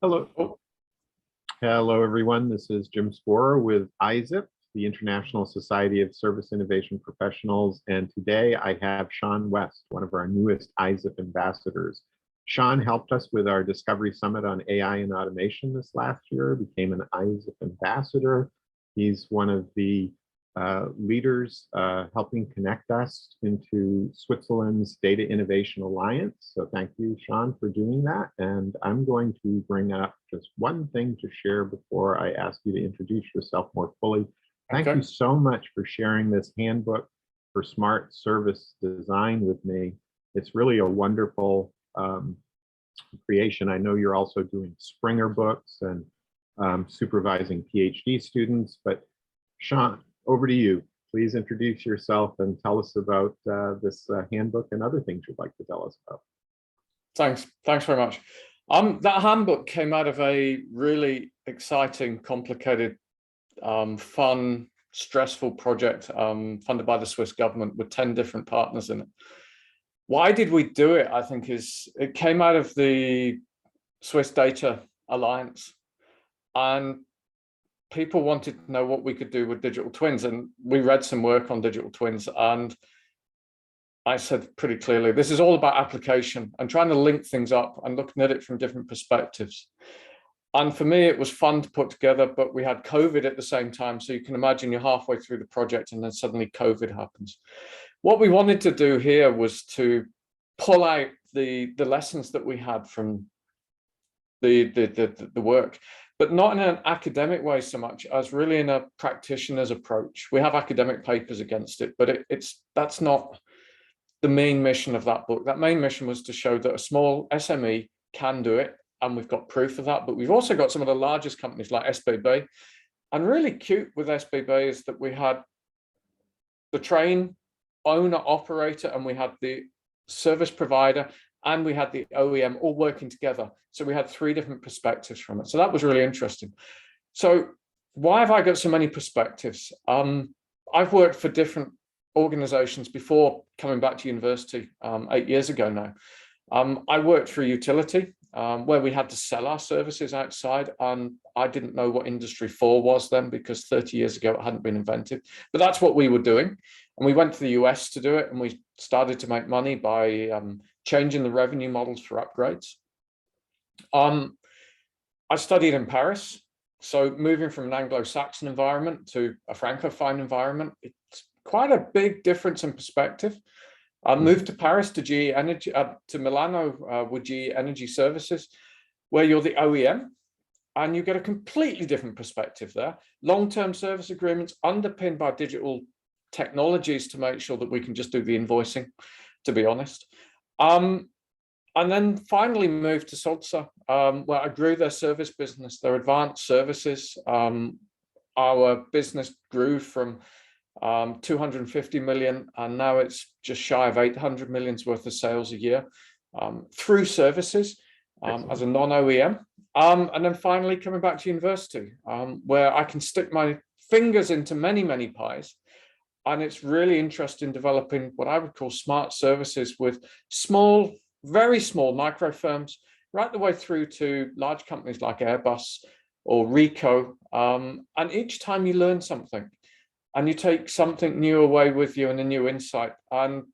Hello. Oh, Hello, everyone. This is Jim Sporer with ISSIP, the International Society of Service Innovation Professionals. And today I have Shaun West, one of our newest ISSIP ambassadors. Shaun helped us with our Discovery Summit on AI and automation this last year, became an ISSIP ambassador. He's one of the leaders helping connect us into Switzerland's Data Innovation Alliance. So thank you, Shaun, for doing that. And I'm going to bring up just one thing to share before I ask you to introduce yourself more fully. Thank you so much for sharing this handbook for smart service design with me. It's really a wonderful creation. I know you're also doing Springer books and supervising PhD students, but Shaun, over to you. Please introduce yourself and tell us about this handbook and other things you'd like to tell us about. Thanks very much. That handbook came out of a really exciting, complicated, fun, stressful project funded by the Swiss government with 10 different partners in it. Why did we do it? I think it came out of the Swiss Data Alliance, and people wanted to know what we could do with digital twins, and we read some work on digital twins, and I said pretty clearly, this is all about application and trying to link things up and looking at it from different perspectives. And for me, it was fun to put together, but we had COVID at the same time. So you can imagine you're halfway through the project and then suddenly COVID happens. What we wanted to do here was to pull out the lessons that we had from the work, but not in an academic way so much as really in a practitioner's approach. We have academic papers against it, but that's not the main mission of that book. That main mission was to show that a small SME can do it, and we've got proof of that. But we've also got some of the largest companies like SBB, and really cute with SBB is that we had the train owner operator, and we had the service provider, and we had the OEM all working together. So we had 3 different perspectives from it. So that was really interesting. So why have I got so many perspectives? I've worked for different organizations before coming back to university 8 years ago now. I worked for a utility where we had to sell our services outside, and I didn't know what Industry 4 was then, because 30 years ago it hadn't been invented, but that's what we were doing. And we went to the US to do it, and we started to make money by changing the revenue models for upgrades. I studied in Paris, so moving from an Anglo-Saxon environment to a Francophone environment, it's quite a big difference in perspective. I moved to Paris to GE Energy, to Milano with GE Energy Services, where you're the OEM, and you get a completely different perspective there. Long-term service agreements underpinned by digital technologies to make sure that we can just do the invoicing, to be honest. And then finally moved to Sulzer, where I grew their service business, their advanced services. Our business grew from 250 million, and now it's just shy of 800 million's worth of sales a year through services as a non-OEM. And then finally coming back to university, where I can stick my fingers into many, many pies. And it's really interesting developing what I would call smart services with small, very small micro firms, right the way through to large companies like Airbus or Ricoh. And each time you learn something and you take something new away with you and a new insight. And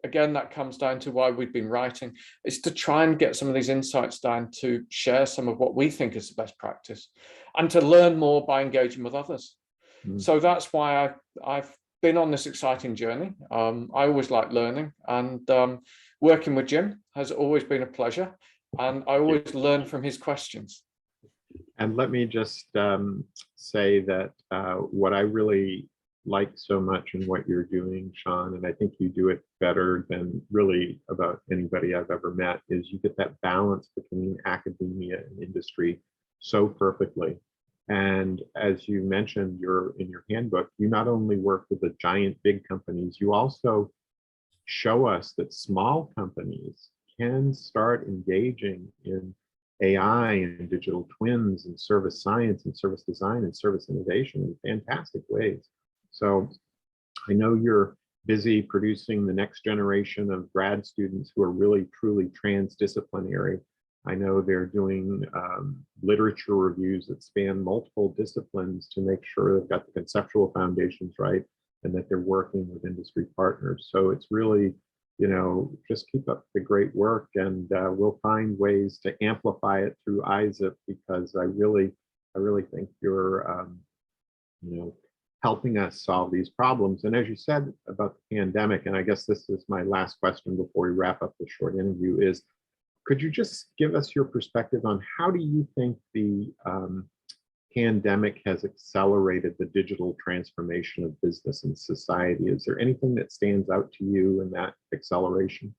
again, that comes down to why we've been writing, is to try and get some of these insights down to share some of what we think is the best practice and to learn more by engaging with others. So that's why I've been on this exciting journey. I always like learning, and working with Jim has always been a pleasure, and I always learn from his questions. And let me just say that what I really like so much in what you're doing, Shaun, and I think you do it better than really about anybody I've ever met, is you get that balance between academia and industry so perfectly. And as you mentioned, in your handbook, you not only work with the giant big companies, you also show us that small companies can start engaging in AI and digital twins and service science and service design and service innovation in fantastic ways. So I know you're busy producing the next generation of grad students who are really truly transdisciplinary. I know they're doing literature reviews that span multiple disciplines to make sure they've got the conceptual foundations right and that they're working with industry partners. So it's really, just keep up the great work, and we'll find ways to amplify it through ISSIP, because I really think you're, helping us solve these problems. And as you said about the pandemic, and I guess this is my last question before we wrap up the short interview, is could you just give us your perspective on how do you think the pandemic has accelerated the digital transformation of business and society? Is there anything that stands out to you in that acceleration?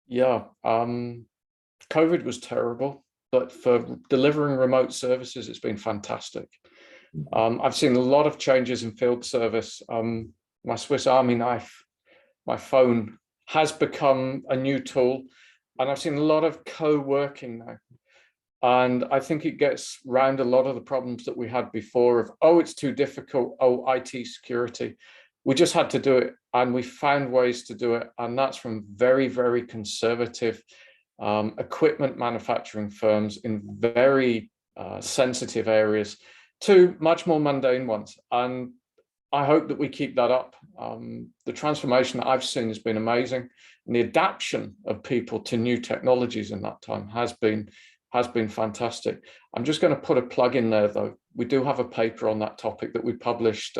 Yeah, COVID was terrible, but for delivering remote services, it's been fantastic. I've seen a lot of changes in field service. My Swiss Army knife, my phone, has become a new tool, and I've seen a lot of co-working now. And I think it gets around a lot of the problems that we had before of, oh, it's too difficult, oh, IT security. We just had to do it, and we found ways to do it. And that's from very, very conservative equipment manufacturing firms in very sensitive areas to much more mundane ones. And I hope that we keep that up. The transformation that I've seen has been amazing. And the adaptation of people to new technologies in that time has been fantastic. I'm just going to put a plug in there, though. We do have a paper on that topic that we published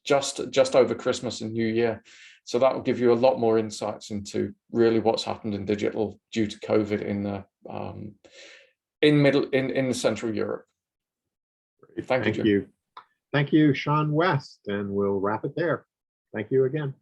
just over Christmas and New Year. So that will give you a lot more insights into really what's happened in digital due to COVID in the Central Europe. Thank you. Thank you, Shaun West, and we'll wrap it there. Thank you again.